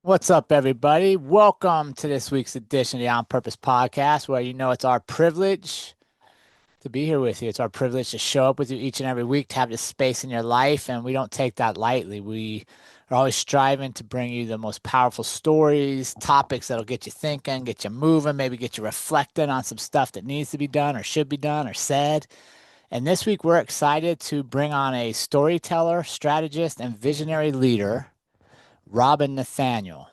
What's up, everybody? Welcome to this week's edition of the On Purpose podcast, where it's our privilege to be here with you. It's our privilege to show up with you each and every week, to have this space in your life, and we don't take that lightly. We are always striving to bring you the most powerful stories, topics that'll get you thinking, get you moving, maybe get you reflecting on some stuff that needs to be done or should be done or said. And this week, we're excited to bring on a storyteller, strategist, and visionary leader, Nathaniel.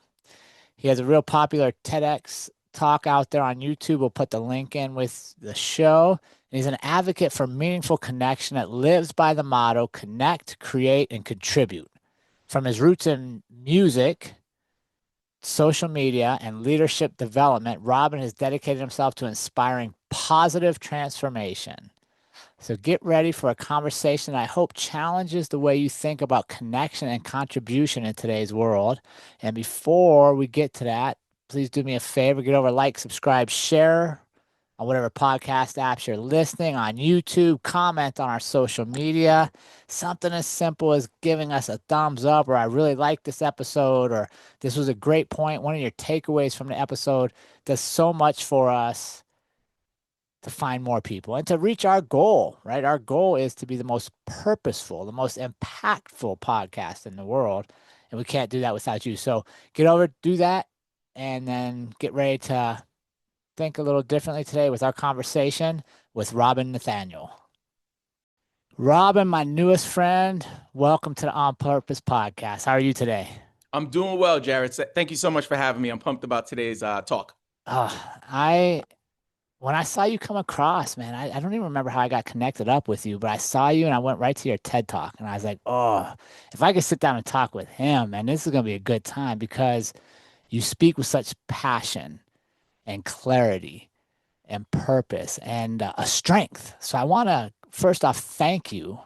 He has a real popular TEDx talk out there on YouTube. We'll put the link in with the show. And he's an advocate for meaningful connection that lives by the motto connect, create, and contribute. From his roots in music, social media, and leadership development, Robin has dedicated himself to inspiring positive transformation. So get ready for a conversation that I hope challenges the way you think about connection and contribution in today's world. And before we get to that, please do me a favor, get over, like, subscribe, share on whatever podcast apps you're listening, on YouTube, comment on our social media. Something as simple as giving us a thumbs up, or I really like this episode, or this was a great point. One of your takeaways from the episode does so much for us to find more people and to reach our goal, right? Our goal is to be the most purposeful, the most impactful podcast in the world. And we can't do that without you. So get over, do that, and then get ready to think a little differently today with our conversation with Nathaniel. Robin, my newest friend, welcome to the On Purpose podcast. How are you today? I'm doing well, Jared. Thank you so much for having me. I'm pumped about today's talk. I When I saw you come across, man, I don't even remember how I got connected up with you, but I saw you and I went right to your TED Talk. And I was like, oh, if I could sit down and talk with him, man, this is going to be a good time because you speak with such passion and clarity and purpose and a strength. So I want to first off thank you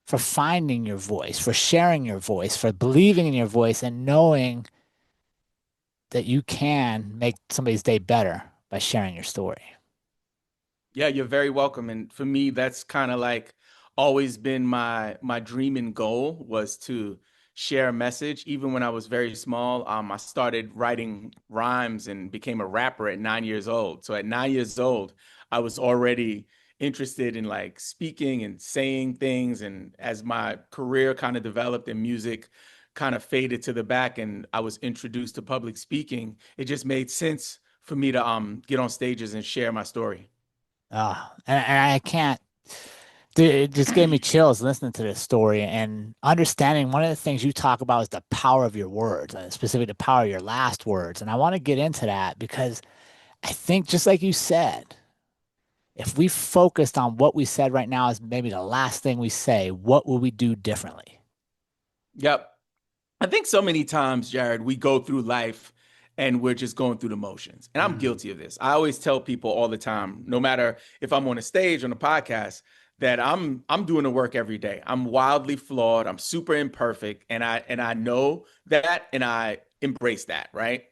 for finding your voice, for sharing your voice, for believing in your voice and knowing that you can make somebody's day better by sharing your story. Yeah, you're very welcome. And for me, that's kind of like always been my dream and goal was to share a message. Even when I was very small, I started writing rhymes and became a rapper at 9 years old. So at 9 years old, I was already interested in like speaking and saying things. And as my career kind of developed and music kind of faded to the back and I was introduced to public speaking, it just made sense for me to get on stages and share my story. And I can't, dude, it just gave me chills listening to this story and understanding one of the things you talk about is the power of your words, specifically the power of your last words. And I want to get into that because I think, just like you said, if we focused on what we said right now as maybe the last thing we say, what will we do differently? Yep. I think so many times, Jared, we go through life and we're just going through the motions. And I'm Mm. guilty of this. I always tell people all the time, no matter if I'm on a stage, on a podcast, that I'm doing the work every day. I'm wildly flawed. I'm super imperfect. And I know that and I embrace that, right?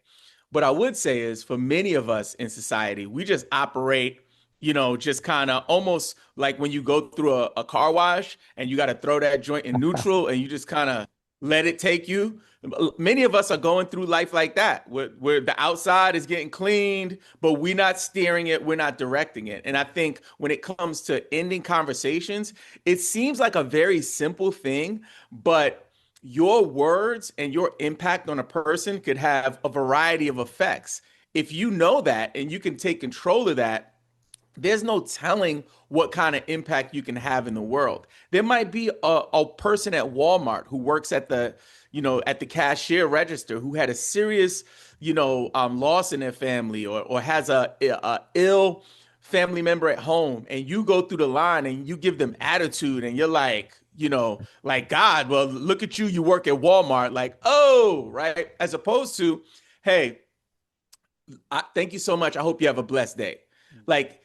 What I would say is for many of us in society, we just operate, just kind of almost like when you go through a car wash and you got to throw that joint in neutral and you just kind of let it take you. Many of us are going through life like that, where the outside is getting cleaned, but we're not steering it, we're not directing it. And I think when it comes to ending conversations, it seems like a very simple thing, but your words and your impact on a person could have a variety of effects. If you know that and you can take control of that, there's no telling what kind of impact you can have in the world. There might be a person at Walmart who works at the cashier register who had a serious, loss in their family or has a ill family member at home, and you go through the line and you give them attitude, and you're like, like God, well, look at you, you work at Walmart, like, oh, right, as opposed to, hey, thank you so much. I hope you have a blessed day. Like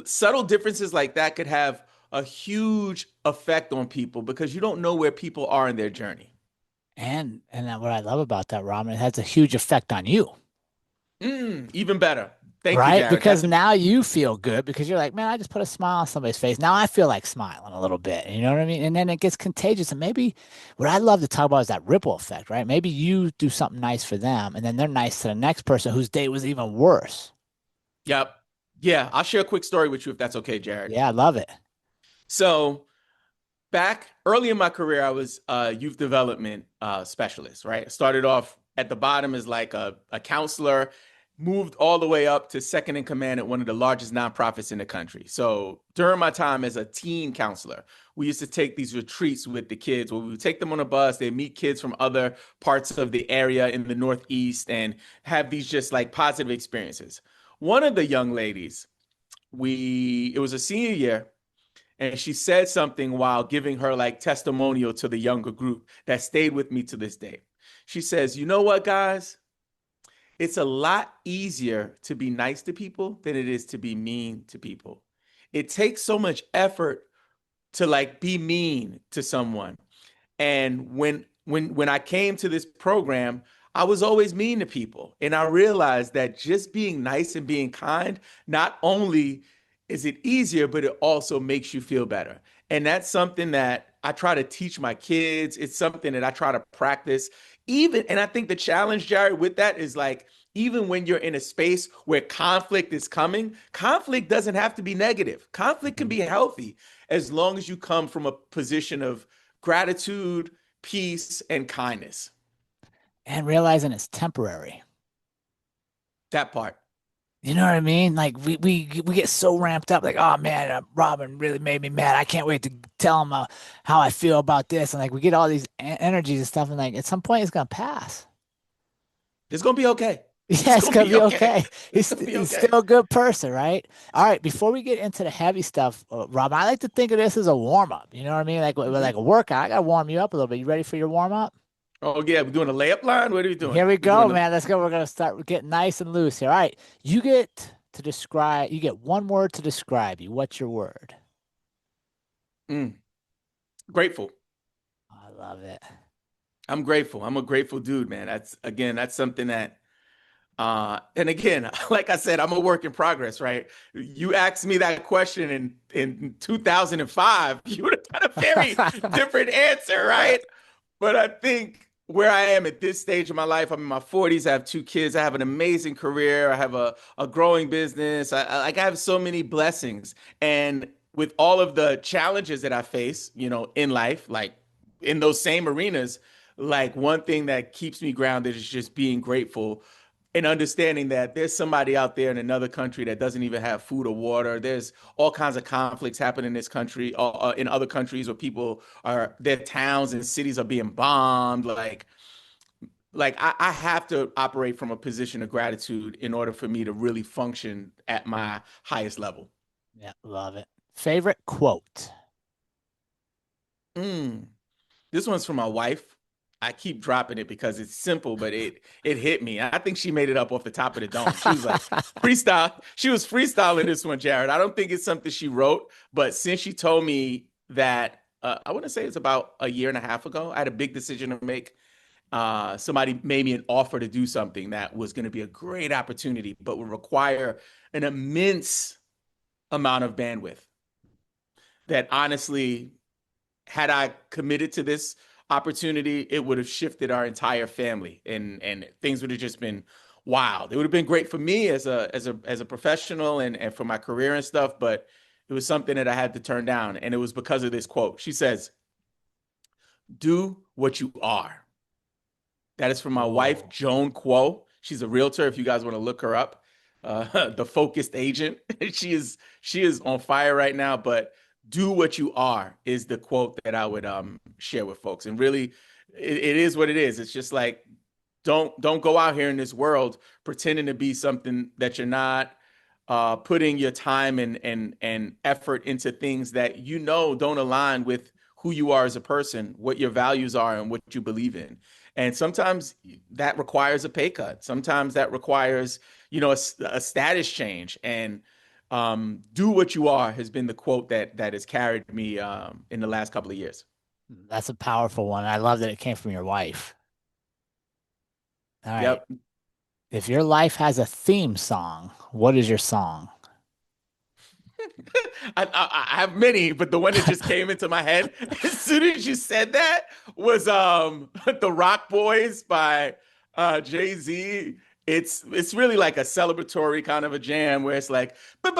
subtle differences like that could have a huge effect on people because you don't know where people are in their journey. What I love about that, Robin, it has a huge effect on you. Even better. Thank you, Right? Jared. Because That's a now you feel good because you're like, man, I just put a smile on somebody's face. Now I feel like smiling a little bit. You know what I mean? And then it gets contagious. And maybe what I love to talk about is that ripple effect, right? Maybe you do something nice for them and then they're nice to the next person whose day was even worse. Yep. Yeah, I'll share a quick story with you if that's okay, Jared. Yeah, I love it. So back early in my career, I was a youth development specialist, right? I started off at the bottom as like a counselor, moved all the way up to second in command at one of the largest nonprofits in the country. So during my time as a teen counselor, we used to take these retreats with the kids where we would take them on a bus. They'd meet kids from other parts of the area in the Northeast and have these just like positive experiences. One of the young ladies, it was a senior year, and she said something while giving her like testimonial to the younger group that stayed with me to this day. She says, "You know what, guys? It's a lot easier to be nice to people than it is to be mean to people. It takes so much effort to like be mean to someone. And when I came to this program, I was always mean to people. And I realized that just being nice and being kind, not only is it easier, but it also makes you feel better. And that's something that I try to teach my kids. It's something that I try to practice. And I think the challenge, Jared, with that is like, even when you're in a space where conflict is coming, conflict doesn't have to be negative. Conflict can Mhm. be healthy as long as you come from a position of gratitude, peace, and kindness. And realizing it's temporary. That part. You know what I mean? Like we get so ramped up, like, oh man, Robin really made me mad. I can't wait to tell him how I feel about this, and like we get all these energies and stuff, and like at some point it's gonna pass. It's gonna be okay. Yeah, It's it's gonna gonna be be okay. okay. It's gonna be He's okay. still a good person, right? All right. Before we get into the heavy stuff, Robin, I like to think of this as a warm up. You know what I mean? Like Mhm. a workout. I gotta warm you up a little bit. You ready for your warm up? Oh yeah, we're doing a layup line. What are we doing? Here we We're doing go, the man. Let's go. We're gonna start getting nice and loose here. All right. You get to describe. You get one word to describe you. What's your word? mm, grateful. I love it. I'm grateful. I'm a grateful dude, man. That's something that and again, like I said, I'm a work in progress, right? You asked me that question in 2005, you would have got a very different answer, right? But I think where I am at this stage of my life, I'm in my 40s. I have two kids. I have an amazing career. I have a growing business. I have so many blessings. And with all of the challenges that I face, in life, like in those same arenas, like one thing that keeps me grounded is just being grateful and understanding that there's somebody out there in another country that doesn't even have food or water. There's all kinds of conflicts happening in this country, in other countries where people their towns and cities are being bombed. I have to operate from a position of gratitude in order for me to really function at my highest level. Yeah, love it. Favorite quote. Mm. This one's from my wife. I keep dropping it because it's simple, but it hit me. I think she made it up off the top of the dome. She was like freestyle. She was freestyling this one, Jared. I don't think it's something she wrote, but since she told me that, I want to say it's about a year and a half ago, I had a big decision to make. Somebody made me an offer to do something that was going to be a great opportunity, but would require an immense amount of bandwidth. That honestly, had I committed to this opportunity, it would have shifted our entire family, and things would have just been wild. It would have been great for me as a professional and for my career and stuff, but it was something that I had to turn down, and it was because of this quote. She says, "Do what you are." That is from my wife, Whoa. Joan Quo. She's a realtor. If you guys want to look her up, the focused agent. She is on fire right now. But do what you are is the quote that I would share with folks. And really, it is what it is. It's just like don't go out here in this world pretending to be something that you're not. Putting your time and effort into things that don't align with who you are as a person, what your values are, and what you believe in. And sometimes that requires a pay cut. Sometimes that requires, a status change. And do what you are has been the quote that has carried me in the last couple of years. That's a powerful one. I love that it came from your wife. All right. Yep. If your life has a theme song, What is your song? I have many, but the one that just came into my head as soon as you said that was The Rock Boys by Jay-Z. It's really like a celebratory kind of a jam where it's like the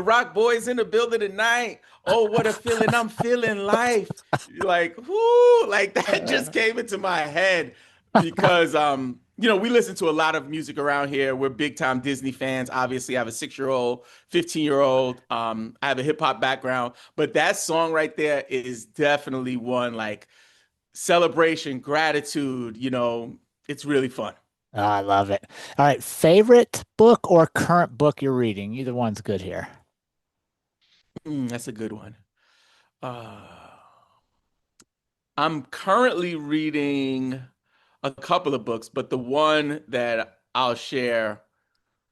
Rock Boys in the building tonight. Oh, what a feeling I'm feeling life. Like, whoo, like that just came into my head because we listen to a lot of music around here. We're big time Disney fans. Obviously, I have a 6-year-old, 15-year-old. I have a hip hop background, but that song right there is definitely one like celebration, gratitude. It's really fun. Oh, I love it. All right, favorite book or current book you're reading? Either one's good here. That's a good one. Uh, I'm currently reading a couple of books, but the one that I'll share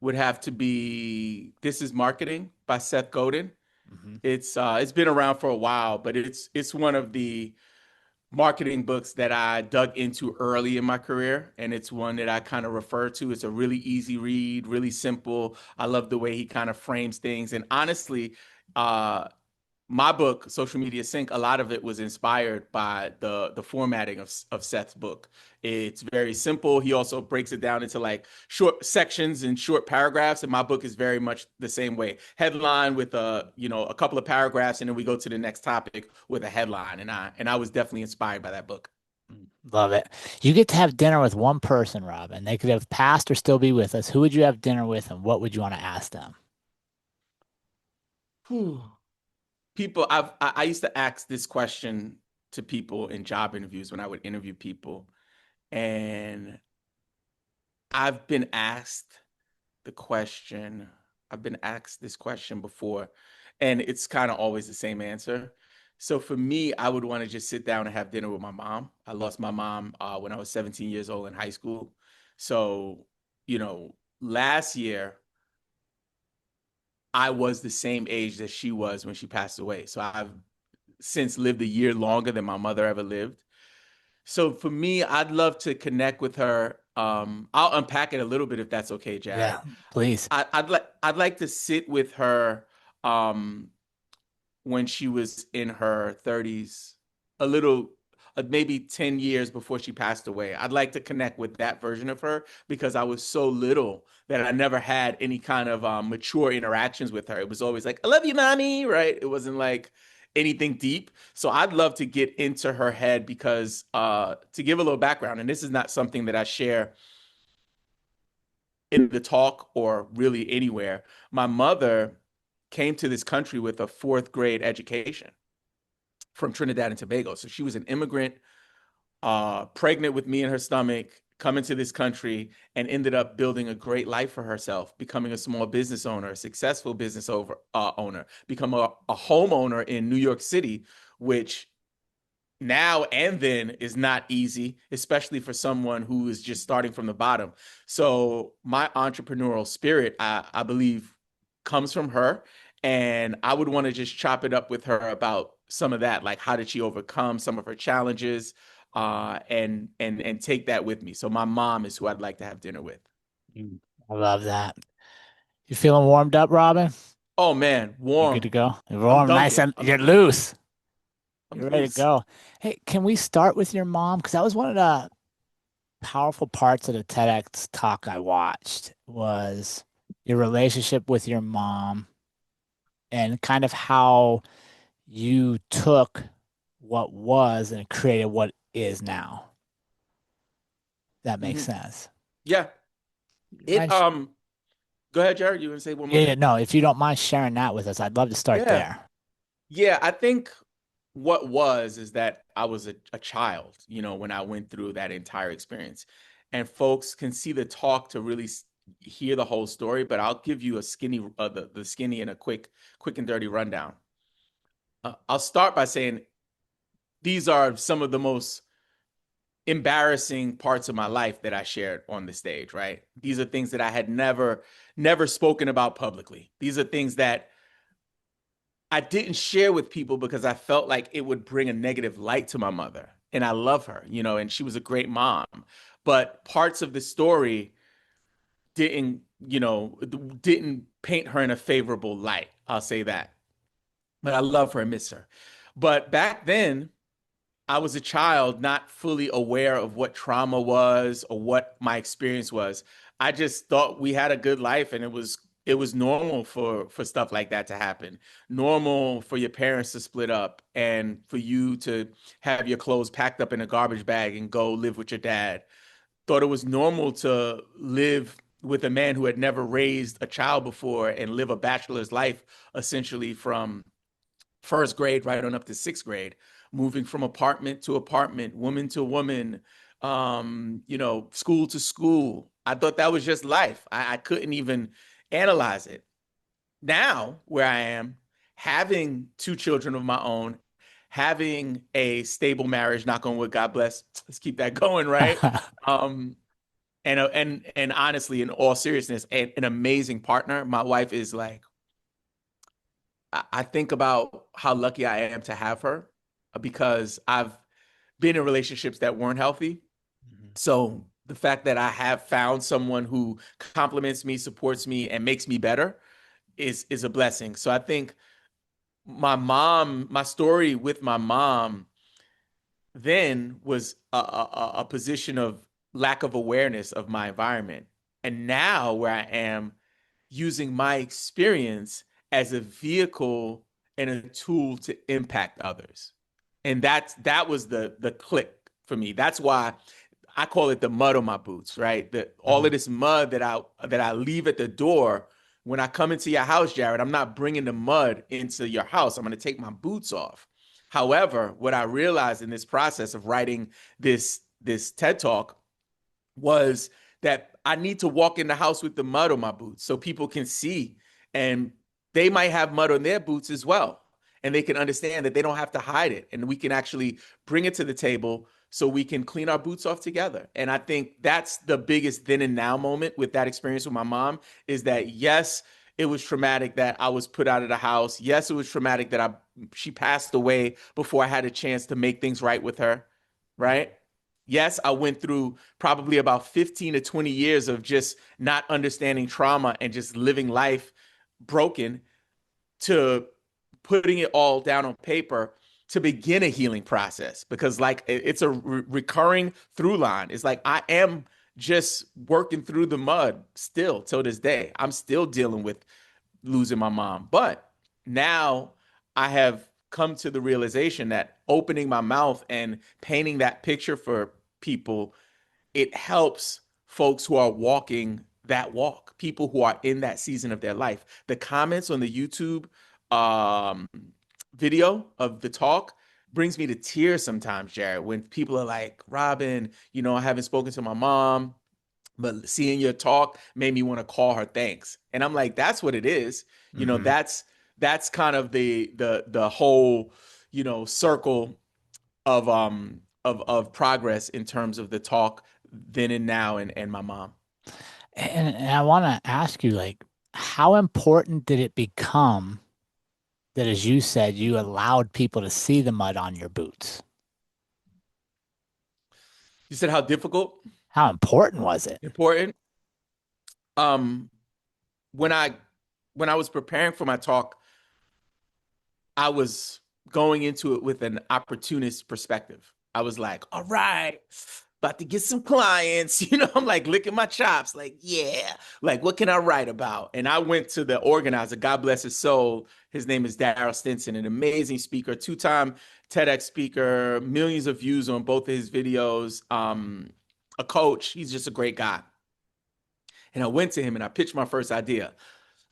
would have to be This is Marketing by Seth Godin. Hmm. It's been around for a while, but it's one of the marketing books that I dug into early in my career, and it's one that I kind of refer to. It's a really easy read, really simple. I love the way he kind of frames things, and honestly, uh, my book, Social Media Sync, a lot of it was inspired by the formatting of Seth's book. It's very simple. He also breaks it down into like short sections and short paragraphs, and my book is very much the same way. Headline with a couple of paragraphs, and then we go to the next topic with a headline. And I was definitely inspired by that book. Love it. You get to have dinner with one person, Robin. They could have passed or still be with us. Who would you have dinner with, and what would you want to ask them? Whew. I used to ask this question to people in job interviews when I would interview people, and I've been asked the question. I've been asked this question before, and it's kind of always the same answer. So for me, I would want to just sit down and have dinner with my mom. I lost my mom when I was 17 years old in high school. So, last year I was the same age that she was when she passed away. So I've since lived a year longer than my mother ever lived. So for me, I'd love to connect with her. I'll unpack it a little bit if that's okay, Jared. Yeah, please. I'd like to sit with her um, when she was in her 30s, a little maybe 10 years before she passed away. I'd like to connect with that version of her because I was so little that I never had any kind of mature interactions with her. It was always like, I love you, mommy, right? It wasn't like anything deep. So I'd love to get into her head because to give a little background, and this is not something that I share in the talk or really anywhere. My mother came to this country with a fourth grade education from Trinidad and Tobago. So she was an immigrant, pregnant with me in her stomach, coming to this country and ended up building a great life for herself, becoming a small business owner, a successful owner, become a homeowner in New York City, which now and then is not easy, especially for someone who is just starting from the bottom. So my entrepreneurial spirit, I believe, comes from her. And I would want to just chop it up with her about some of that, like how did she overcome some of her challenges, and take that with me. So my mom is who I'd like to have dinner with. Mm. I love that. You feeling warmed up, Robin? Oh man, You good warm. to go? You're I'm warm, nice, dunking. and I'm you're loose. I'm You're ready to loose. go. Hey, can we start with your mom? Because that was one of the powerful parts of the TEDx talk I watched was your relationship with your mom and kind of how you took what was and created what is now. That makes Mhm. sense. Yeah. You It mind sh- Go ahead, Jared. You want to say one more Yeah, yeah, thing? no, if you don't mind sharing that with us, I'd love to start Yeah. there. Yeah, I think what was is that I was a child, when I went through that entire experience. And folks can see the talk to really hear the whole story, but I'll give you a skinny, the skinny and a quick and dirty rundown. I'll start by saying these are some of the most embarrassing parts of my life that I shared on the stage, right? These are things that I had never spoken about publicly. These are things that I didn't share with people because I felt like it would bring a negative light to my mother. And I love her, and she was a great mom. But parts of the story didn't, didn't paint her in a favorable light. I'll say that. But I love her and miss her. But back then, I was a child, not fully aware of what trauma was or what my experience was. I just thought we had a good life, and it was normal for stuff like that to happen. Normal for your parents to split up and for you to have your clothes packed up in a garbage bag and go live with your dad. Thought it was normal to live with a man who had never raised a child before and live a bachelor's life essentially from first grade right on up to sixth grade, moving from apartment to apartment, woman to woman, school to school. I thought that was just life. I couldn't even analyze it. Now, where I am, having two children of my own, having a stable marriage, knock on wood, God bless, let's keep that going, right? Um, and honestly, in all seriousness, an amazing partner. My wife is like, I think about how lucky I am to have her because I've been in relationships that weren't healthy. Mhm. So the fact that I have found someone who compliments me, supports me, and makes me better is a blessing. So I think my story with my mom then was a position of lack of awareness of my environment. And now where I am, using my experience as a vehicle and a tool to impact others. And that was the click for me. That's why I call it the mud on my boots, right? All of Mhm. this mud that I leave at the door when I come into your house, Jared, I'm not bringing the mud into your house. I'm going to take my boots off. However, what I realized in this process of writing this TED Talk was that I need to walk in the house with the mud on my boots so people can see, and they might have mud on their boots as well. And they can understand that they don't have to hide it. And we can actually bring it to the table so we can clean our boots off together. And I think that's the biggest then and now moment with that experience with my mom is that, yes, it was traumatic that I was put out of the house. Yes, it was traumatic that she passed away before I had a chance to make things right with her. Right. Yes, I went through probably about 15 to 20 years of just not understanding trauma and just living life broken to putting it all down on paper to begin a healing process because like it's a recurring through line. It's like I am just working through the mud still till this day. I'm still dealing with losing my mom. But now I have come to the realization that opening my mouth and painting that picture for people, it helps folks who are walking that walk, people who are in that season of their life. The comments on the YouTube um, video of the talk brings me to tears sometimes, Jared, when people are like, Robin, I haven't spoken to my mom, but seeing your talk made me want to call her thanks. And I'm like, that's what it is. Mhm. That's kind of the whole, circle of progress in terms of the talk then and now and my mom. And I want to ask you, like, how important did it become that, as you said, you allowed people to see the mud on your boots? You said how difficult, How important was it? important. Um, when I was preparing for my talk, I was going into it with an opportunist perspective. I was like, all right, about to get some clients. I'm like licking my chops, like, yeah, like, what can I write about? And I went to the organizer, God bless his soul. His name is Daryl Stinson, an amazing speaker, two-time TEDx speaker, millions of views on both of his videos, a coach. He's just a great guy. And I went to him and I pitched my first idea.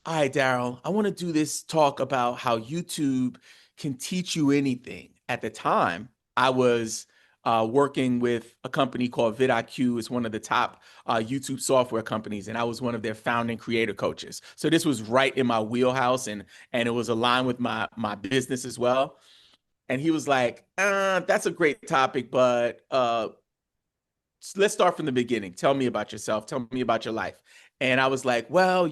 All right, Daryl, I want to do this talk about how YouTube can teach you anything. At the time, I was working with a company called vidIQ. It's one of the top YouTube software companies, and I was one of their founding creator coaches. So this was right in my wheelhouse, and it was aligned with my business as well. And he was like, "That's a great topic, but let's start from the beginning. Tell me about yourself. Tell me about your life." And I was like, well,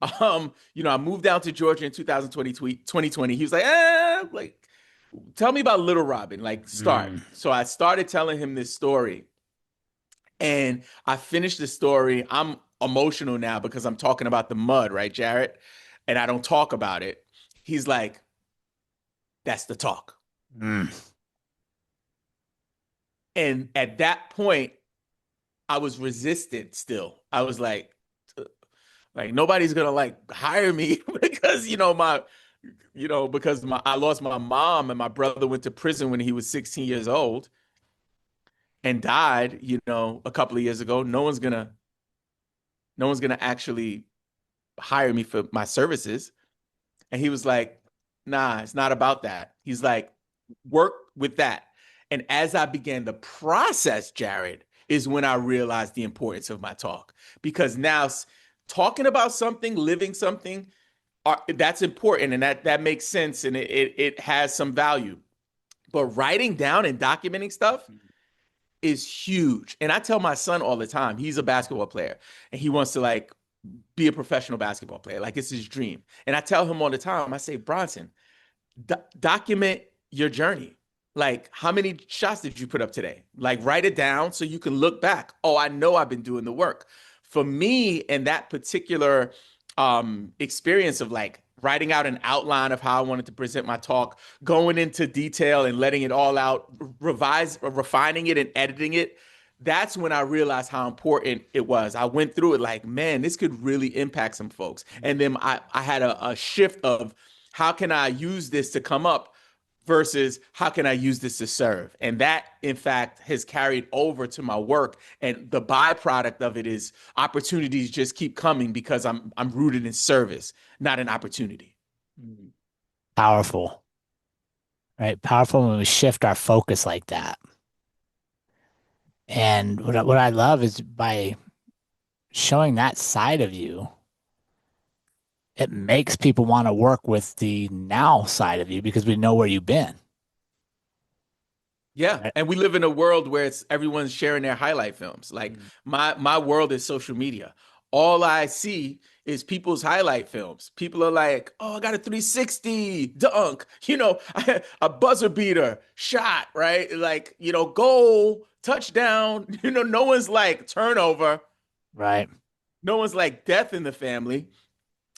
I moved down to Georgia in 2020. He was like, tell me about Little Robin, like start. Mm. So I started telling him this story and I finished the story. I'm emotional now because I'm talking about the mud, right, Jarrett? And I don't talk about it. He's like, that's the talk. Mm. And at that point, I was resistant still. I was like nobody's gonna like hire me because because I lost my mom and my brother went to prison when he was 16 years old and died, a couple of years ago. No one's gonna actually hire me for my services. And he was like, nah, it's not about that. He's like, work with that. And as I began the process, Jared, is when I realized the importance of my talk. Because now talking about something, living something, that's important and that makes sense and it has some value. But writing down and documenting stuff is huge. And I tell my son all the time, he's a basketball player and he wants to like be a professional basketball player. Like it's his dream. And I tell him all the time, I say, Bronson, document your journey. Like, how many shots did you put up today? Like, write it down so you can look back. Oh, I know I've been doing the work. For me, in that particular experience of like writing out an outline of how I wanted to present my talk, going into detail and letting it all out, refining it and editing it, that's when I realized how important it was. I went through it like, man, this could really impact some folks. And then I had a shift of how can I use this to come up versus how can I use this to serve? And that, in fact, has carried over to my work. And the byproduct of it is opportunities just keep coming because I'm rooted in service, not in opportunity. Powerful, right? Powerful when we shift our focus like that. And what I love is by showing that side of you, it makes people want to work with the now side of you because we know where you've been. Yeah, Right? and we live in a world where it's everyone's sharing their highlight films. Like Mm. my world is social media. All I see is people's highlight films. People are like, "Oh, I got a 360 dunk, a buzzer beater shot, right? Like, goal, touchdown." No one's like turnover. Right. No one's like death in the family.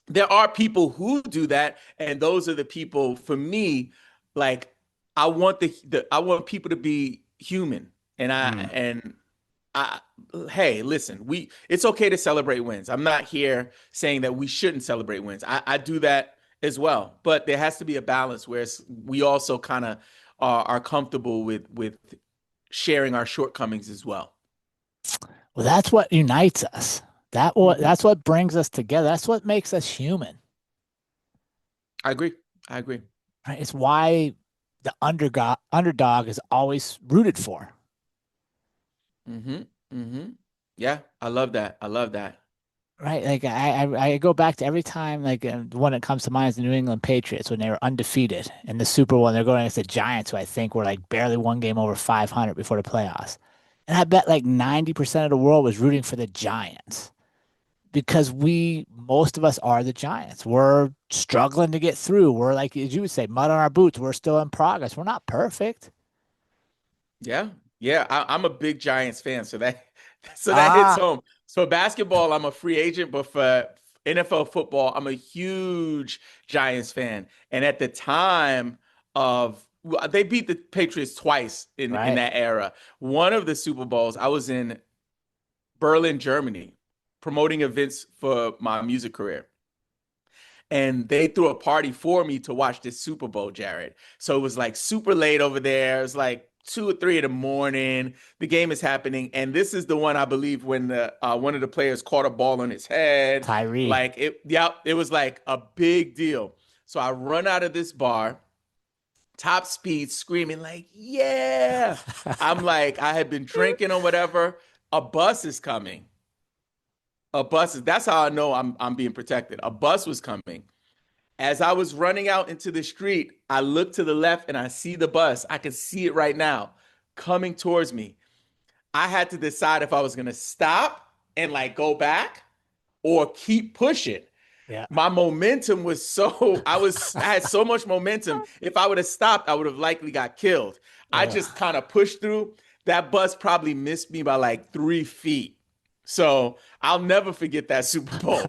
There are people who do that, and those are the people for me. Like I want I want people to be human, and Mm. I hey, listen, it's okay to celebrate wins. I'm not here saying that we shouldn't celebrate wins. I do that as well, but there has to be a balance where we also kind of are comfortable with sharing our shortcomings as well. Well, that's what unites us. Hmm. That's what brings us together. That's what makes us human. I agree. I agree. Right? It's why the underdog is always rooted for. Hmm. Hmm. Yeah, I love that. I love that. Right. Like I go back to every time, like the one that comes to mind is the New England Patriots when they were undefeated in the Super Bowl and they're going against the Giants, who I think were like barely one game over 500 before the playoffs. And I bet like 90% of the world was rooting for the Giants because most of us are the Giants. We're struggling to get through. We're like, as you would say, mud on our boots. We're still in progress. We're not perfect. Yeah, yeah. I'm a big Giants fan, so that so that hits Ah, home. So basketball, I'm a free agent, but for NFL football, I'm a huge Giants fan. And at the time they beat the Patriots twice in right. that era. One of the Super Bowls, I was in Berlin, Germany, promoting events for my music career. And they threw a party for me to watch this Super Bowl, Jared. So it was like super late over there. It was like 2 or 3 in the morning. The game is happening, and this is the one I believe when the one of the players caught a ball on his head. Tyree. Like it, yeah, it was like a big deal. So I run out of this bar, top speed, screaming like, "Yeah!" I'm like, I had been drinking or whatever. A bus is coming. That's how I know I'm being protected. A bus was coming. As I was running out into the street, I look to the left and I see the bus. I can see it right now coming towards me. I had to decide if I was going to stop and like go back or keep pushing. Yeah. My momentum was I had so much momentum. If I would have stopped, I would have likely got killed. I Uh, just kind of pushed through. That bus probably missed me by like 3 feet. So I'll never forget that Super Bowl.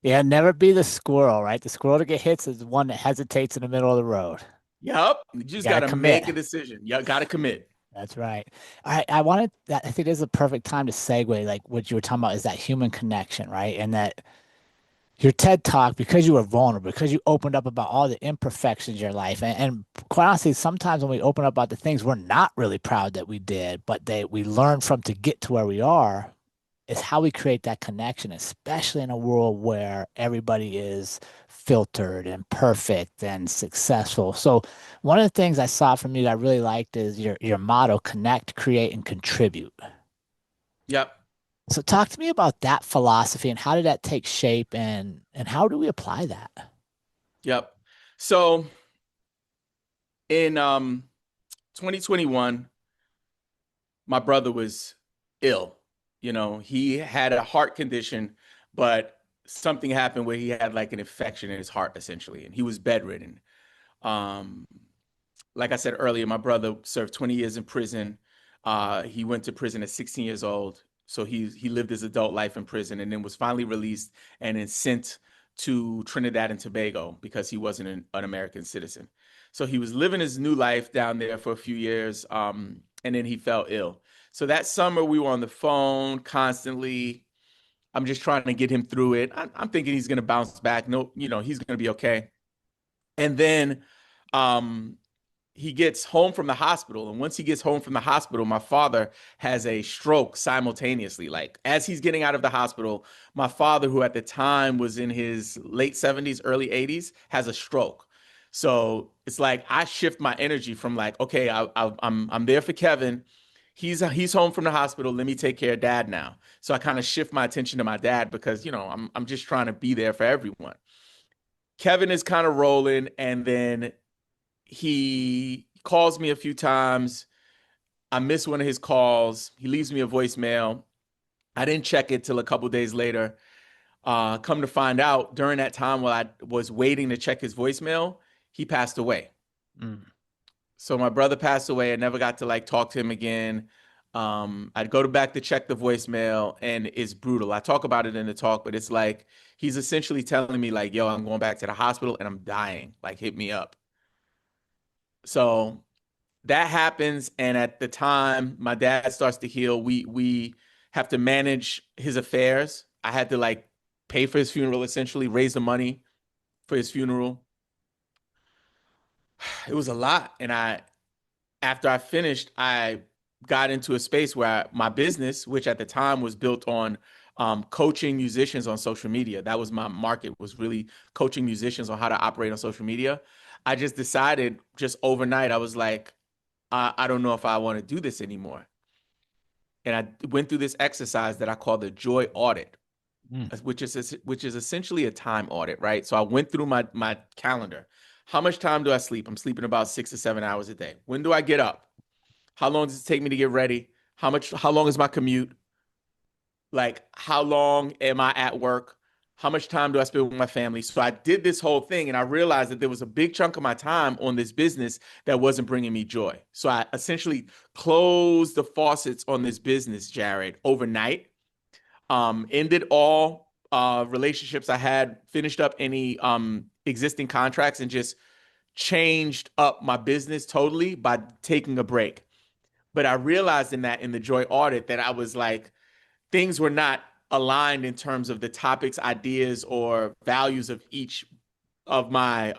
Yeah, never be the squirrel, right? The squirrel that get hits is the one that hesitates in the middle of the road. Yup. You You just got got to to commit. make a decision. You got to commit. That's right. All right. I think this is a perfect time to segue, like what you were talking about is that human connection, right? And that your TED talk, because you were vulnerable, because you opened up about all the imperfections in your life. And quite honestly, sometimes when we open up about the things we're not really proud that we did, but we learn from to get to where we are, is how we create that connection, especially in a world where everybody is filtered and perfect and successful. So one of the things I saw from you that I really liked is your motto, connect, create, and contribute. Yep. So talk to me about that philosophy and how did that take shape and how do we apply that? Yep. So in 2021, my brother was ill. He had a heart condition, but something happened where he had like an infection in his heart essentially, and he was bedridden. Um, like I said earlier, my brother served 20 years in prison. He went to prison at 16 years old. So he lived his adult life in prison and then was finally released and then sent to Trinidad and Tobago because he wasn't an American citizen. So he was living his new life down there for a few years, and then he fell ill. So that summer we were on the phone constantly. I'm just trying to get him through it. I'm thinking he's going to bounce back. No, he's going to be okay. And then um, he gets home from the hospital. And once he gets home from the hospital, my father has a stroke simultaneously. Like as he's getting out of the hospital, my father, who at the time was in his late 70s, early 80s, has a stroke. So it's like I shift my energy from like, okay, I'm there for Kevin. He's home from the hospital. Let me take care of dad now. So I kind of shift my attention to my dad because I'm just trying to be there for everyone. Kevin is kind of rolling, and then he calls me a few times. I miss one of his calls. He leaves me a voicemail. I didn't check it till a couple days later. Come to find out, during that time while I was waiting to check his voicemail, he passed away. Mm. So my brother passed away. I never got to like talk to him again. I'd go to back to check the voicemail, and it's brutal. I talk about it in the talk, but it's like he's essentially telling me like, "Yo, I'm going back to the hospital and I'm dying. Like, hit me up." So that happens, and at the time my dad starts to heal, we have to manage his affairs. I had to like pay for his funeral, essentially raise the money for his funeral. It was a lot, and I after I finished, I got into a space where my business, which at the time was built on coaching musicians on social media, that was my market, was really coaching musicians on how to operate on social media. I just decided just overnight, I was like, I don't know if I want to do this anymore. And I went through this exercise that I call the joy audit, Mm. which is essentially a time audit, right? So I went through my calendar. How much time do I sleep? I'm sleeping about 6 to 7 hours a day. When do I get up? How long does it take me to get ready? How long is my commute? Like, how long am I at work? How much time do I spend with my family? So I did this whole thing and I realized that there was a big chunk of my time on this business that wasn't bringing me joy. So I essentially closed the faucets on this business, Jared, overnight. Ended all relationships I had, finished up any existing contracts, and just changed up my business totally by taking a break. But I realized in the joy audit that I was like, things were not aligned in terms of the topics, ideas, or values of each of my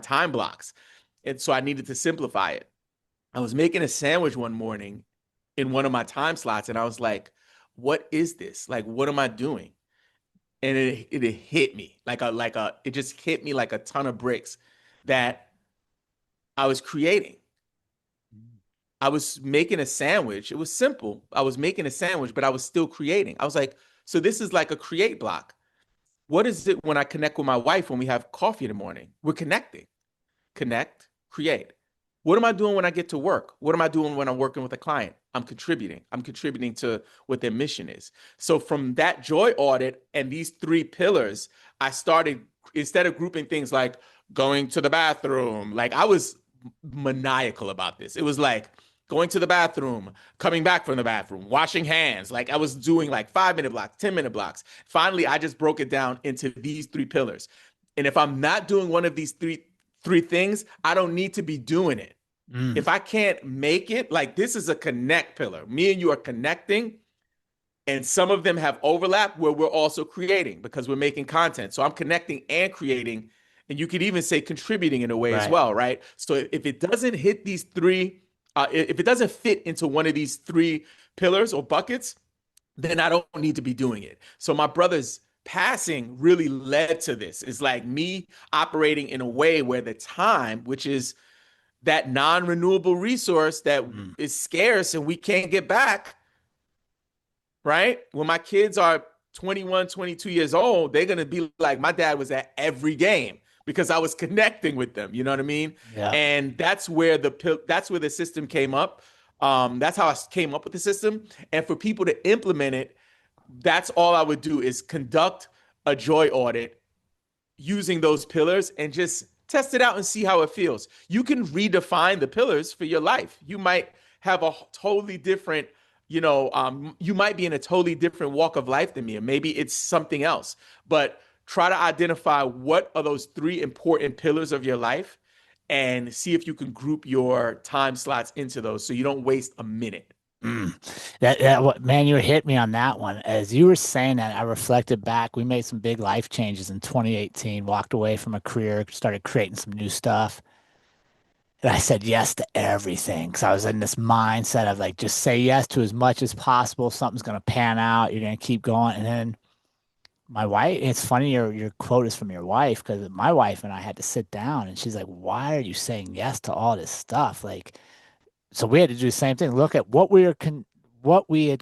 time blocks. And so I needed to simplify it. I was making a sandwich one morning in one of my time slots, and I was like, what is this? Like, what am I doing? And it hit me it just hit me like a ton of bricks that I was creating. I was making a sandwich. It was simple. I was making a sandwich, but I was still creating. I was like, so this is like a create block. What is it when I connect with my wife when we have coffee in the morning? We're connecting. Connect, create. What am I doing when I get to work? What am I doing when I'm working with a client? I'm contributing. I'm contributing to what their mission is. So from that joy audit and these three pillars, I started, instead of grouping things like going to the bathroom, like I was maniacal about this. It was like going to the bathroom, coming back from the bathroom, washing hands. Like I was doing like 5 minute blocks, 10 minute blocks. Finally, I just broke it down into these three pillars. And if I'm not doing one of these three things, I don't need to be doing it. Mm, If I can't make it, like this is a connect pillar. Me and you are connecting, and some of them have overlap where we're also creating because we're making content. So I'm connecting and creating, and you could even say contributing in a way as right. well, right? So if it doesn't hit these three, if it doesn't fit into one of these three pillars or buckets, then I don't need to be doing it. So my brother's passing really led to this. It's like me operating in a way where the time, which is that non-renewable resource that Mm, is scarce and we can't get back, right? When my kids are 21, 22 years old, they're going to be like, my dad was at every game because I was connecting with them. You know what I mean? yeah. And that's where the system came up. That's how I came up with the system. And for people to implement it, that's all I would do is conduct a joy audit using those pillars and just test it out and see how it feels. You can redefine the pillars for your life. You might have a totally different, you might be in a totally different walk of life than me, and maybe it's something else. But try to identify what are those three important pillars of your life and see if you can group your time slots into those so you don't waste a minute. Mm. Man, you hit me on that one. As you were saying that, I reflected back. We made some big life changes in 2018, walked away from a career, started creating some new stuff. And I said yes to everything because I was in this mindset of like, just say yes to as much as possible. Something's going to pan out. You're going to keep going. And then my wife, it's funny your quote is from your wife because my wife and I had to sit down and she's like, why are you saying yes to all this stuff? Like, so we had to do the same thing. Look at what we had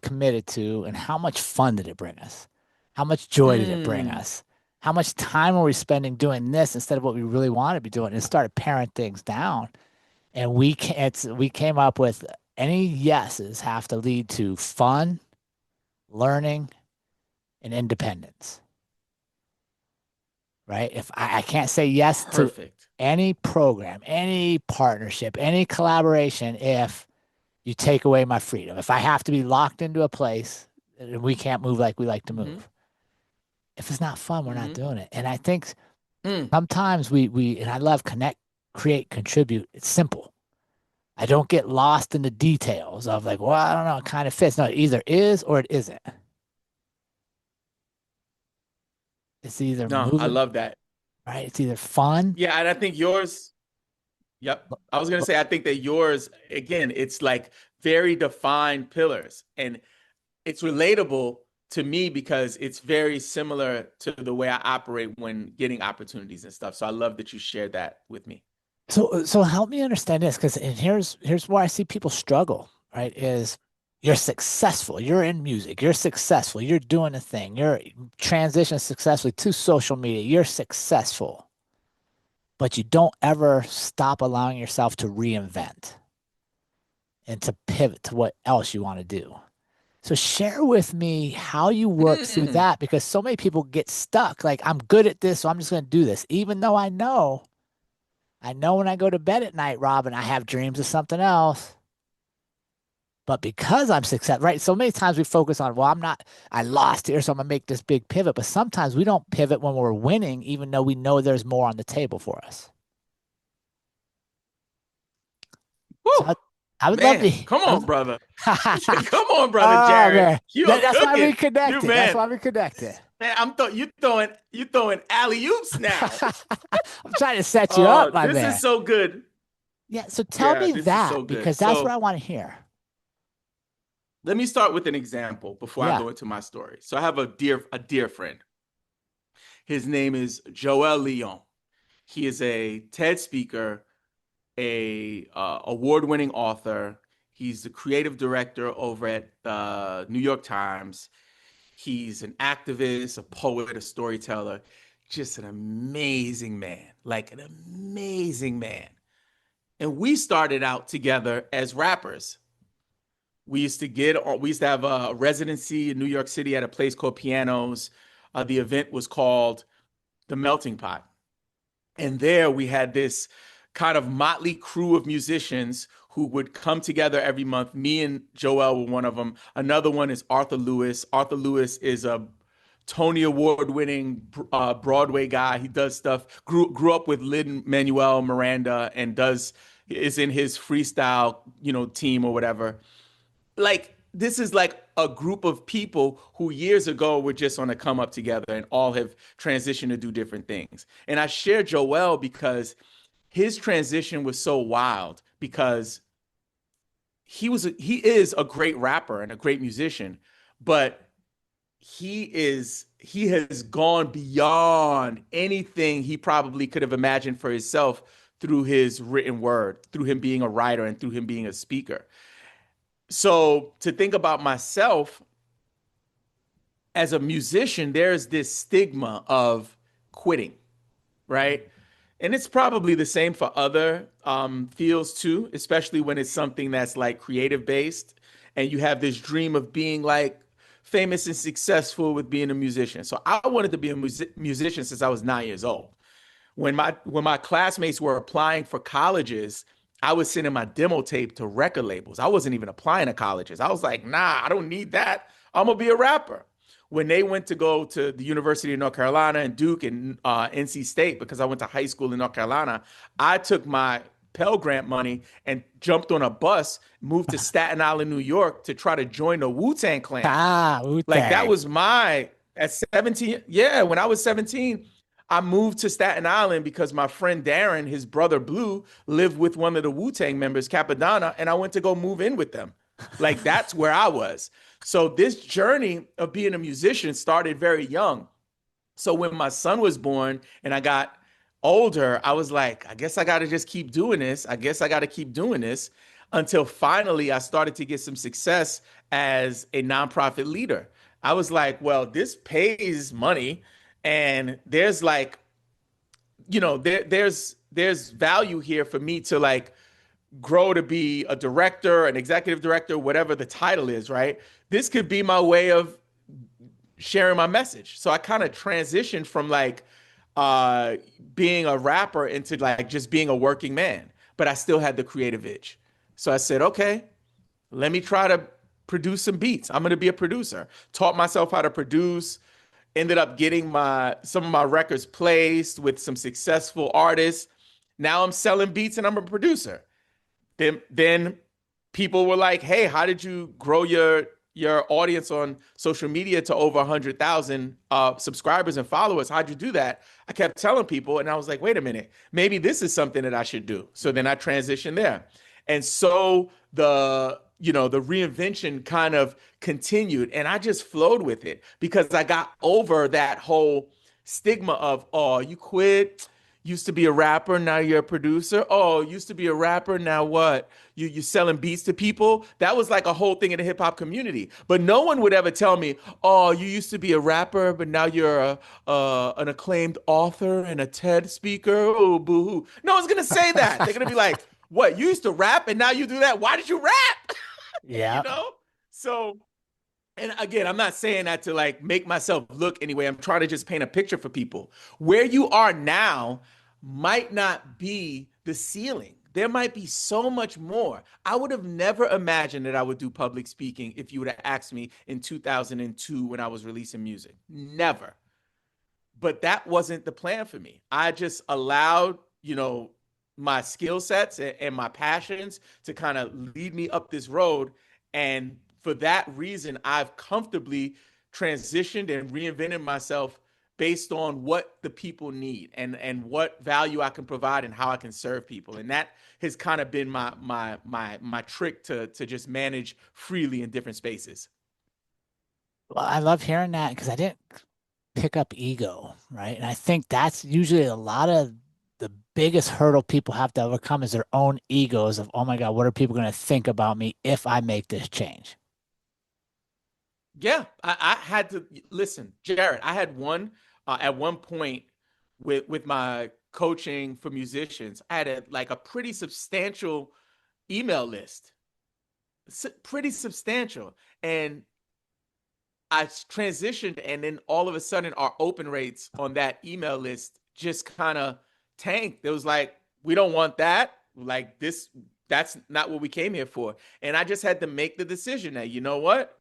committed to and how much fun did it bring us? How much joy did it bring Mm, us? How much time were we spending doing this instead of what we really wanted to be doing? And it started paring things down. And we came up with any yeses have to lead to fun, learning, and independence. Right? If I can't say yes to perfect. any program, any partnership, any collaboration if you take away my freedom. If I have to be locked into a place and we can't move like we like to Mm-hmm. move. If it's not fun, we're not Mm-hmm. doing it. And I think Mm. sometimes we and I love connect, create, contribute. It's simple. I don't get lost in the details of like, well, I don't know, it kind of fits. No, it either is or it isn't. It's either No, I moving, love that. right? It's either fun. Yeah, and I think yours. Yep. I was gonna say, I think that yours, again, it's like very defined pillars. And it's relatable to me because it's very similar to the way I operate when getting opportunities and stuff. So I love that you shared that with me. So help me understand this, because and here's where I see people struggle, right? Is you're successful, you're in music, you're successful, you're doing a thing, you're transitioning successfully to social media, you're successful, but you don't ever stop allowing yourself to reinvent and to pivot to what else you want to do. So share with me how you work through Mm. that because so many people get stuck. Like, I'm good at this, so I'm just going to do this, even though I know when I go to bed at night, Robin, I have dreams of something else. But because I'm successful, right? So many times we focus on, well, I lost here, so I'm gonna make this big pivot. But sometimes we don't pivot when we're winning, even though we know there's more on the table for us. So Woo, I would love to. man. Come I on, would, brother. Come on, brother oh Jared. man, You're that's why we cooking. You connected. That's man. why we connected. Man, you throwing alley oops now. I'm trying to set you up, Oh, my this is man. so good. Yeah. So tell Yeah, me this is that so good. because that's what I So want to hear. let me start with an example before I Yeah. go into my story. So I have a dear friend. His name is Joel Leon. He is a TED speaker, a award-winning author. He's the creative director over at the New York Times. He's an activist, a poet, a storyteller. Just an amazing man, like an amazing man. And we started out together as rappers. We used to have a residency in New York City at a place called Pianos. The event was called The Melting Pot. And there we had this kind of motley crew of musicians who would come together every month. Me and Joel were one of them. Another one is Arthur Lewis. Arthur Lewis is a Tony Award winning Broadway guy. He does stuff. Grew up with Lin-Manuel Miranda and is in his freestyle, team or whatever. Like this is like a group of people who years ago were just on a come up together and all have transitioned to do different things. And I share Joel because his transition was so wild because he is a great rapper and a great musician, but he has gone beyond anything he probably could have imagined for himself through his written word, through him being a writer and through him being a speaker. So to think about myself as a musician, there's this stigma of quitting, right? And it's probably the same for other fields too, especially when it's something that's like creative based and you have this dream of being like famous and successful with being a musician. So I wanted to be a musician since I was 9 years old. When my classmates were applying for colleges, I was sending my demo tape to record labels. I wasn't even applying to colleges. I was like, nah, I don't need that. I'm gonna be a rapper. When they went to go to the University of North Carolina and Duke and NC State, because I went to high school in North Carolina, I took my Pell Grant money and jumped on a bus, moved to Staten Island, New York, to try to join the Wu-Tang Clan. Like that Wu-Tang. was at 17. Yeah, when I was 17, I moved to Staten Island because my friend Darren, his brother Blue, lived with one of the Wu-Tang members, Capadonna, and I went to go move in with them. Like that's where I was. So this journey of being a musician started very young. So when my son was born and I got older, I was like, I guess I got to just keep doing this. I guess I got to keep doing this until finally I started to get some success as a nonprofit leader. I was like, well, this pays money and there's like, there's value here for me to like grow to be a director, an executive director, whatever the title is, right? This could be my way of sharing my message. So I kind of transitioned from like uh being a rapper into like just being a working man, but I still had the creative itch. So I said, okay, let me try to produce some beats. I'm going to be a producer. Taught myself how to produce, ended up getting some of my records placed with some successful artists. Now I'm selling beats and I'm a producer. Then people were like, "Hey, how did you grow your audience on social media to over 100,000 subscribers and followers? How'd you do that?" I kept telling people, and I was like, "Wait a minute, maybe this is something that I should do." So then I transitioned there, and so the reinvention kind of continued, and I just flowed with it because I got over that whole stigma of, "Oh, you quit. Used to be a rapper, now you're a producer. Oh, used to be a rapper, now what? You selling beats to people?" That was like a whole thing in the hip hop community. But no one would ever tell me, "Oh, you used to be a rapper, but now you're an acclaimed author and a TED speaker." Oh, boo hoo. No one's gonna say that. They're gonna be like, "What? You used to rap and now you do that? Why did you rap?" you Yeah. know? So and again, I'm not saying that to like make myself look anyway. I'm trying to just paint a picture for people. Where you are now might not be the ceiling. There might be so much more. I would have never imagined that I would do public speaking if you would have asked me in 2002 when I was releasing music. Never. But that wasn't the plan for me. I just allowed, my skill sets and my passions to kind of lead me up this road. And for that reason, I've comfortably transitioned and reinvented myself based on what the people need and what value I can provide and how I can serve people. And that has kind of been my trick to just manage freely in different spaces. Well, I love hearing that because I didn't pick up ego, right? And I think that's usually a lot of the biggest hurdle people have to overcome is their own egos of, oh my God, what are people going to think about me if I make this change? Yeah, I had to listen, Jared. I had one at one point with my coaching for musicians. I had like a pretty substantial email list, pretty substantial, and I transitioned, and then all of a sudden, our open rates on that email list just kind of tanked. It was like, we don't want that. Like this, that's not what we came here for. And I just had to make the decision that, you know what?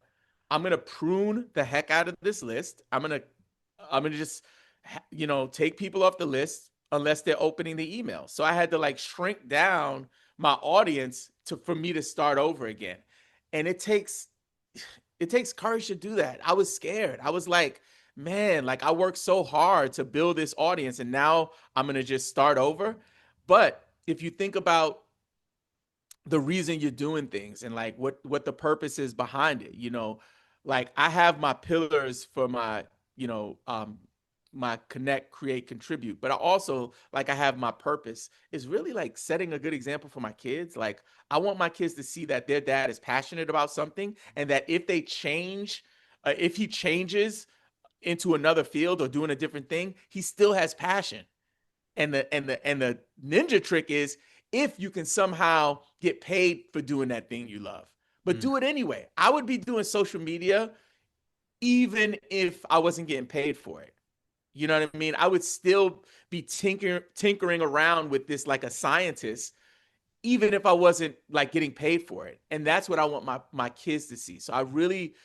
I'm going to prune the heck out of this list. I'm going to just take people off the list unless they're opening the email. So I had to like shrink down my audience to for me to start over again. And it takes courage to do that. I was scared. I was like, man, like I worked so hard to build this audience and now I'm going to just start over. But if you think about the reason you're doing things and like what the purpose is behind it, like I have my pillars for my, you know, my connect, create, contribute, but I also like I have my purpose is really like setting a good example for my kids. Like I want my kids to see that their dad is passionate about something and that if he changes into another field or doing a different thing, he still has passion. And the ninja trick is if you can somehow get paid for doing that thing you love, but Mm. do it anyway. I would be doing social media even if I wasn't getting paid for it. You know what I mean? I would still be tinkering around with this like a scientist, even if I wasn't like getting paid for it. And that's what I want my kids to see. So I really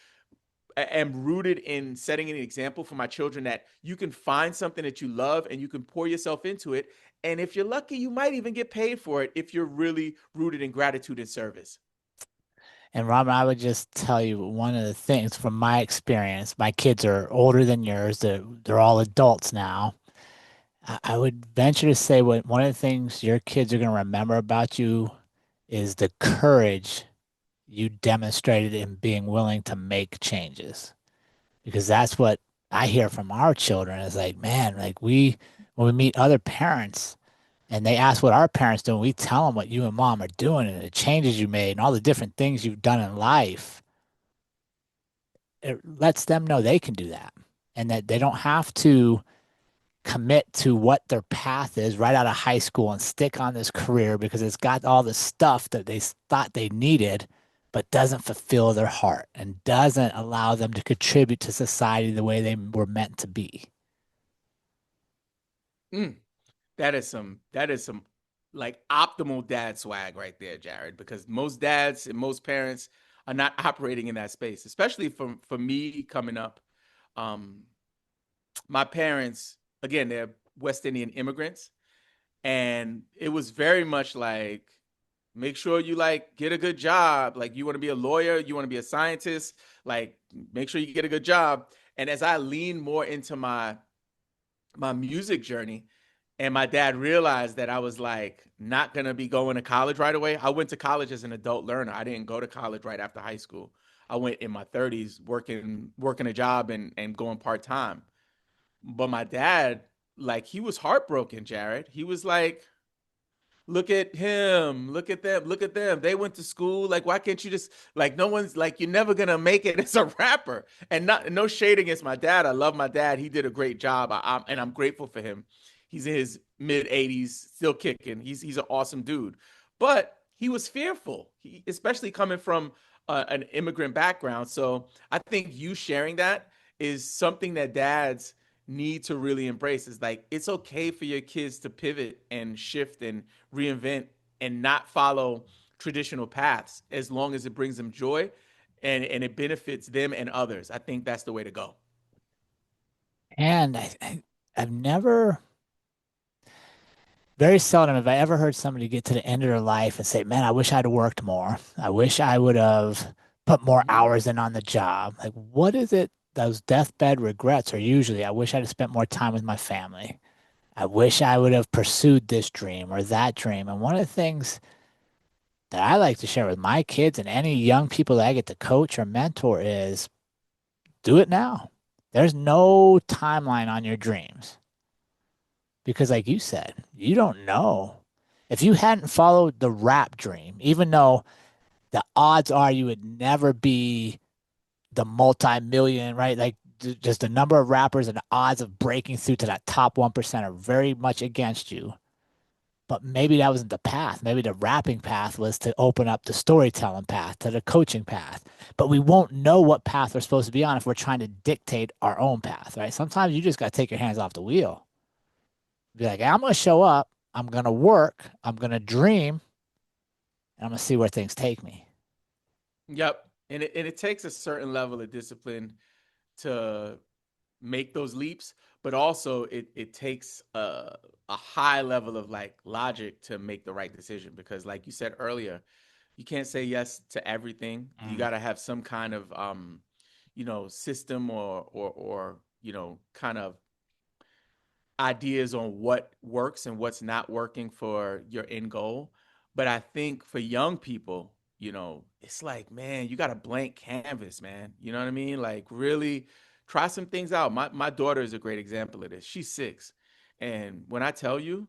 am rooted in setting an example for my children that you can find something that you love and you can pour yourself into it. And if you're lucky, you might even get paid for it if you're really rooted in gratitude and service. And Robin, I would just tell you one of the things from my experience. My kids are older than yours. They're all adults now. I would venture to say one of the things your kids are going to remember about you is the courage you demonstrated in being willing to make changes. Because that's what I hear from our children is like, man, like when we meet other parents and they ask what our parents do, and we tell them what you and mom are doing and the changes you made and all the different things you've done in life, it lets them know they can do that and that they don't have to commit to what their path is right out of high school and stick on this career because it's got all the stuff that they thought they needed, but doesn't fulfill their heart and doesn't allow them to contribute to society the way they were meant to be. Mm, that is some like optimal dad swag right there, Jared, because most dads and most parents are not operating in that space, especially for me coming up. Um, my parents, again, they're West Indian immigrants, and it was very much like make sure you like get a good job, like you want to be a lawyer, you want to be a scientist, like make sure you get a good job. And as I lean more into my music journey and my dad realized that I was like not going to be going to college right away. I went to college as an adult learner. I didn't go to college right after high school. I went in my 30s working a job and going part-time. But my dad, like, he was heartbroken, Jared. He was like, look at him, look at them, look at them. They went to school. Like, why can't you just like no one's like you're never gonna make it as a rapper? And not no shade against my dad. I love my dad. He did a great job. And I'm grateful for him. He's in his mid 80s, still kicking. He's an awesome dude. But he was fearful, especially coming from an immigrant background. So I think you sharing that is something that dads need to really embrace. Is like it's okay for your kids to pivot and shift and reinvent and not follow traditional paths as long as it brings them joy and it benefits them and others. I think that's the way to go. And I've never, very seldom have I ever heard somebody get to the end of their life and say, man, I wish I'd worked more. I wish I would have put more Mm-hmm. hours in on the job. Like, what is it? Those deathbed regrets are usually, I wish I'd have spent more time with my family. I wish I would have pursued this dream or that dream. And one of the things that I like to share with my kids and any young people that I get to coach or mentor is do it now. There's no timeline on your dreams because, like you said, you don't know. If you hadn't followed the rap dream, even though the odds are you would never be the multi-million, right? Like just the number of rappers and the odds of breaking through to that top 1% are very much against you. But maybe that wasn't the path. Maybe the rapping path was to open up the storytelling path, to the coaching path. But we won't know what path we're supposed to be on if we're trying to dictate our own path, right? Sometimes you just got to take your hands off the wheel. Be like, I'm going to show up. I'm going to work. I'm going to dream. and I'm gonna see where things take me. Yep. And it takes a certain level of discipline to make those leaps, but also it takes a high level of like logic to make the right decision because like you said earlier, you can't say yes to everything. You Mm. got to have some kind of system or kind of ideas on what works and what's not working for your end goal. But I think for young people, it's like, man, you got a blank canvas, man. You know what I mean? Like really try some things out. My daughter is a great example of this. She's 6. And when I tell you,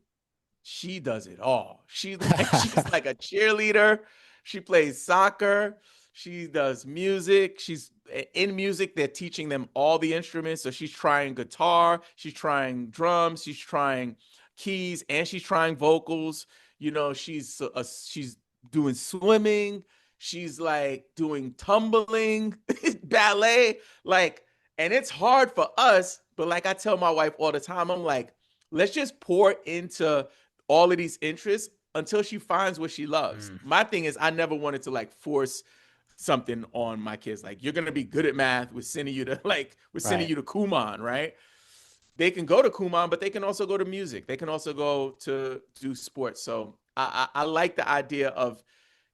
she does it all. She's like a cheerleader. She plays soccer. She does music. She's in music. They're teaching them all the instruments. So she's trying guitar. She's trying drums. She's trying keys, and she's trying vocals. She's doing swimming. She's like doing tumbling, ballet. Like, and it's hard for us. But like I tell my wife all the time, I'm like, let's just pour into all of these interests until she finds what she loves. Mm. My thing is, I never wanted to like force something on my kids. Like, you're gonna be good at math. We're sending Right. you to Kumon, right? They can go to Kumon, but they can also go to music. They can also go to do sports. So I like the idea of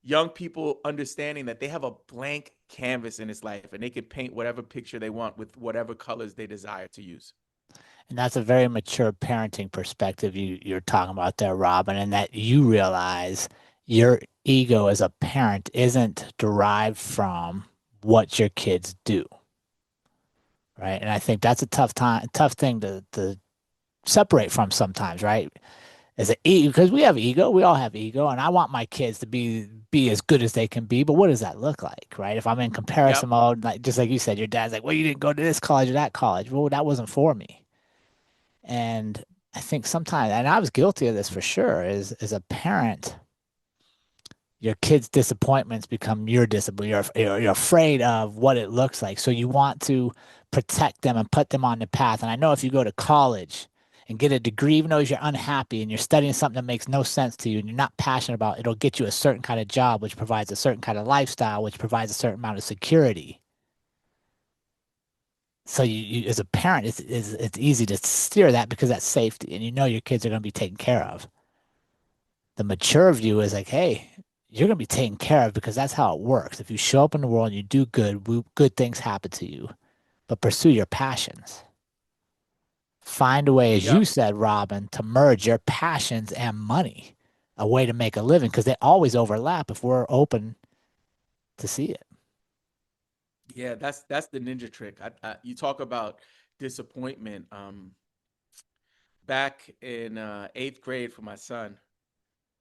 young people understanding that they have a blank canvas in this life and they can paint whatever picture they want with whatever colors they desire to use. And that's a very mature parenting perspective you're talking about there, Robin, and that you realize your ego as a parent isn't derived from what your kids do, right? And I think that's a tough thing to separate from sometimes, right? As an ego, because we have ego, we all have ego, and I want my kids to be as good as they can be. But what does that look like, right? If I'm in comparison Yep. mode, like just like you said, your dad's like, "Well, you didn't go to this college or that college." Well, that wasn't for me. And I think sometimes, and I was guilty of this for sure, is as a parent, your kids' disappointments become your disappointment. You're afraid of what it looks like. So you want to protect them and put them on the path. And I know if you go to college and get a degree, even though you're unhappy and you're studying something that makes no sense to you and you're not passionate about, it'll get you a certain kind of job, which provides a certain kind of lifestyle, which provides a certain amount of security. So you as a parent, it's easy to steer that because that's safety, and you know your kids are going to be taken care of. The mature view is like, hey, you're going to be taken care of because that's how it works. If you show up in the world and you do good, good things happen to you. But pursue your passions. Find a way, as you Yep. said, Robin, to merge your passions and money, a way to make a living because they always overlap if we're open to see it. Yeah, that's the ninja trick. You talk about disappointment. Back in 8th grade for my son,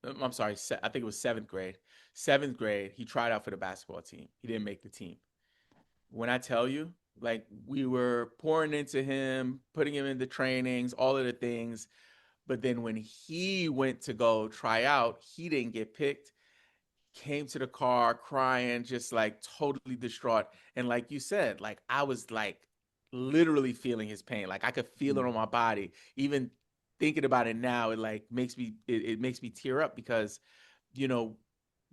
I'm sorry, I think it was 7th grade. 7th grade, he tried out for the basketball team. He didn't make the team. When I tell you, like we were pouring into him, putting him into trainings, all of the things, but then when he went to go try out, he didn't get picked, came to the car crying, just like totally distraught. And like you said, like I was like literally feeling his pain. Like I could feel it on my body. Even thinking about it now, it like it makes me tear up because you know,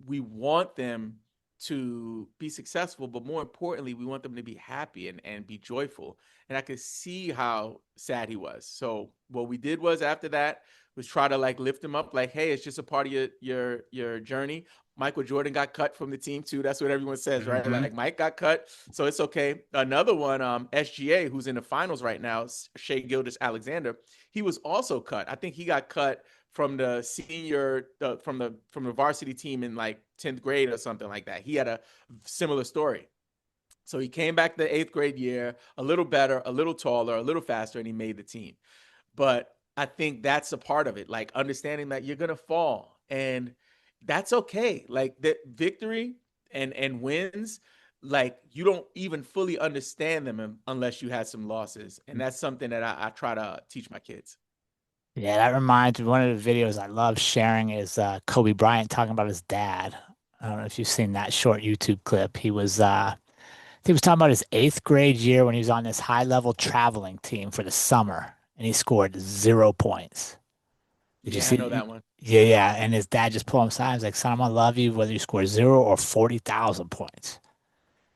we want them to be successful, but more importantly, we want them to be happy and be joyful. And I could see how sad he was. So what we did was after that was try to like lift him up, like, hey, it's just a part of your journey. Michael Jordan got cut from the team too. That's what everyone says, right? Mm-hmm. Like Mike got cut, so it's okay. Another one, SGA, who's in the finals right now, Shea Gildas Alexander, he was also cut. I think he got cut from the senior from the varsity team in like 10th grade or something like that. He had a similar story. So he came back the 8th grade year, a little better, a little taller, a little faster, and he made the team. But I think that's a part of it, like understanding that you're gonna fall, and that's okay. Like the victory and wins, like you don't even fully understand them unless you had some losses, and that's something that I try to teach my kids. Yeah, that reminds me. One of the videos I love sharing is Kobe Bryant talking about his dad. I don't know if you've seen that short YouTube clip. He was talking about his eighth grade year when he was on this high level traveling team for the summer, and he scored 0 points. Did you Yeah, I know see? that one. Yeah, yeah. And his dad just pulled him aside. He's like, son, I'm gonna love you whether you score 0 or 40,000 points.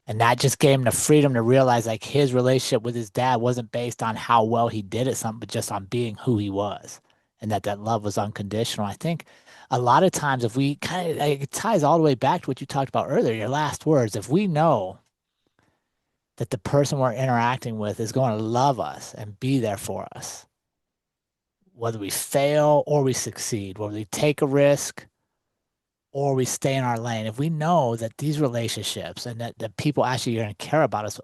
And that just gave him the freedom to realize like his relationship with his dad wasn't based on how well he did at something, but just on being who he was. And that love was unconditional. I think a lot of times if we kind of like, it ties all the way back to what you talked about earlier, your last words. If we know that the person we're interacting with is going to love us and be there for us, whether we fail or we succeed, whether we take a risk or we stay in our lane. If we know that these relationships and that people actually are going to care about us,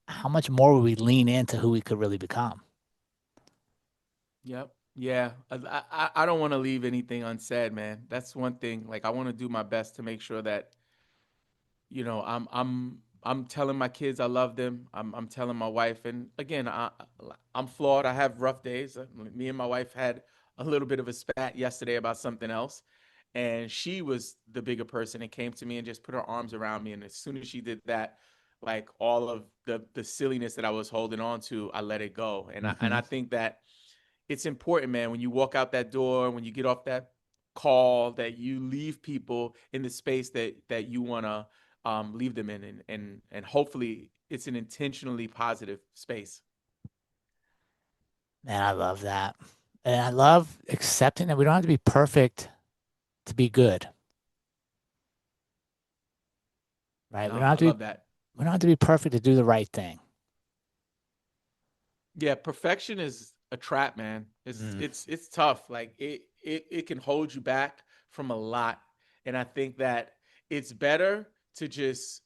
how much more will we lean into who we could really become? Yep. Yeah. I don't want to leave anything unsaid, man. That's one thing. Like I want to do my best to make sure that I'm telling my kids I love them. I'm telling my wife, and again, I'm flawed. I have rough days. Me and my wife had a little bit of a spat yesterday about something else, and she was the bigger person and came to me and just put her arms around me. And as soon as she did that, like all of the silliness that I was holding on to, I let it go. And I Hmm. think that it's important, man, when you walk out that door, when you get off that call, that you leave people in the space that you want to leave them in, and hopefully it's an intentionally positive space. Man, I love that. And I love accepting that we don't have to be perfect to be good, right? No, I love that. We don't have to be perfect to do the right thing. Yeah, perfection is a trap, man. It's Mm. it's it's tough. Like it can hold you back from a lot. And I think that it's better to just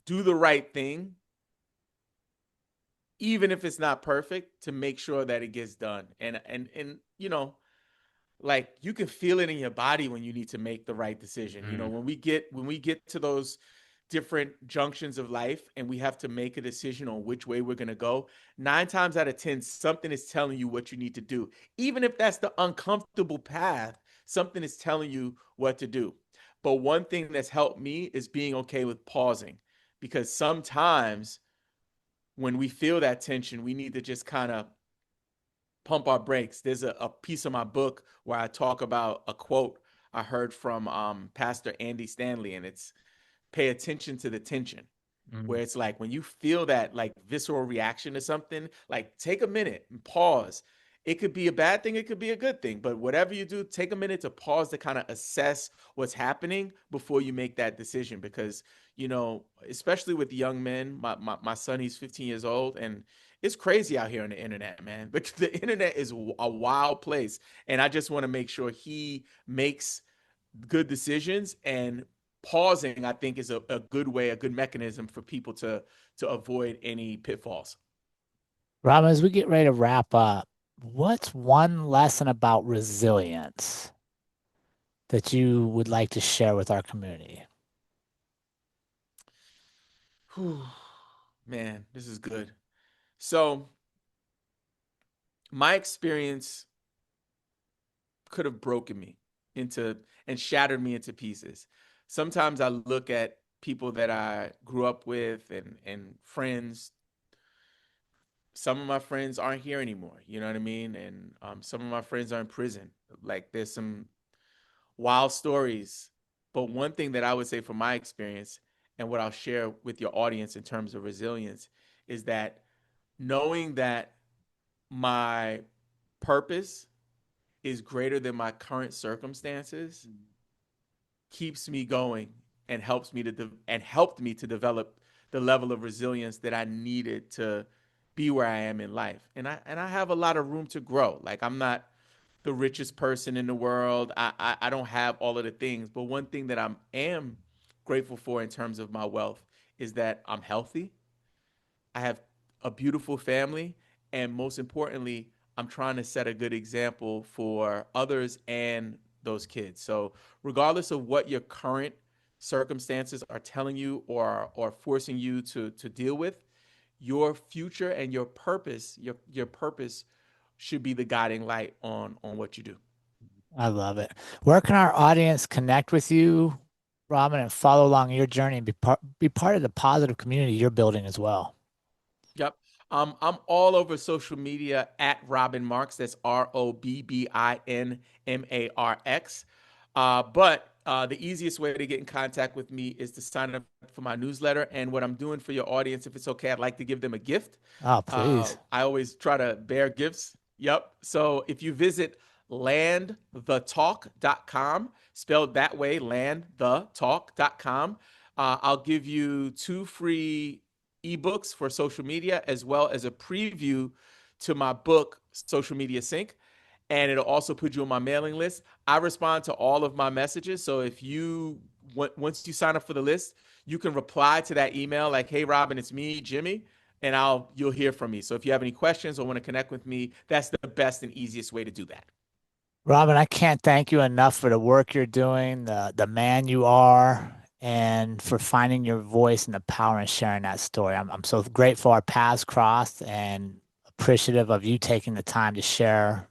do the right thing, even if it's not perfect, to make sure that it gets done. And like you can feel it in your body when you need to make the right decision. Mm. When we get to those different junctions of life and we have to make a decision on which way we're going to go, 9 times out of 10 something is telling you what you need to do. Even if that's the uncomfortable path, something is telling you what to do. But one thing that's helped me is being okay with pausing, because sometimes when we feel that tension, we need to just kind of pump our brakes. There's a piece of my book where I talk about a quote I heard from Pastor Andy Stanley, and it's pay attention to the tension. Mm. Where it's like when you feel that like visceral reaction to something, like take a minute and pause. It could be a bad thing, it could be a good thing, but whatever you do, take a minute to pause to kind of assess what's happening before you make that decision. Because, especially with young men, my son, he's 15 years old, and it's crazy out here on the internet, man. Because the internet is a wild place. And I just want to make sure he makes good decisions, and pausing I think is a good way, a good mechanism for people to avoid any pitfalls. Robin, as we get ready to wrap up, what's one lesson about resilience that you would like to share with our community? Whew, man, this is good. So my experience could have broken me into and shattered me into pieces. Sometimes I look at people that I grew up with and friends. Some of my friends aren't here anymore, you know what I mean? And some of my friends are in prison. Like there's some wild stories. But one thing that I would say from my experience and what I'll share with your audience in terms of resilience is that knowing that my purpose is greater than my current circumstances keeps me going and helped me to develop the level of resilience that I needed to be where I am in life. And I have a lot of room to grow. Like I'm not the richest person in the world. I don't have all of the things, but one thing that I am grateful for in terms of my wealth is that I'm healthy. I have a beautiful family, and most importantly, I'm trying to set a good example for others and those kids. So, regardless of what your current circumstances are telling you or forcing you to deal with, your future and your purpose should be the guiding light on what you do. I love it. Where can our audience connect with you, Robin, and follow along your journey and be part of the positive community you're building as well? Yep. I'm all over social media at Robin Marks. That's ROBBINMARX. But the easiest way to get in contact with me is to sign up for my newsletter. And what I'm doing for your audience, if it's okay, I'd like to give them a gift. Oh, please. I always try to bear gifts. Yep. So if you visit landthetalk.com, spelled that way, landthetalk.com, I'll give you 2 free ebooks for social media as well as a preview to my book, Social Media Sync. And it'll also put you on my mailing list. I respond to all of my messages. So if you, once you sign up for the list, you can reply to that email like, "Hey, Robin, it's me, Jimmy," and you'll hear from me. So if you have any questions or want to connect with me, that's the best and easiest way to do that. Robin, I can't thank you enough for the work you're doing, the man you are, and for finding your voice and the power in sharing that story. I'm so grateful our paths crossed and appreciative of you taking the time to share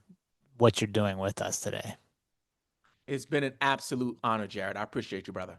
what you're doing with us today. It's been an absolute honor, Jared. I appreciate you, brother.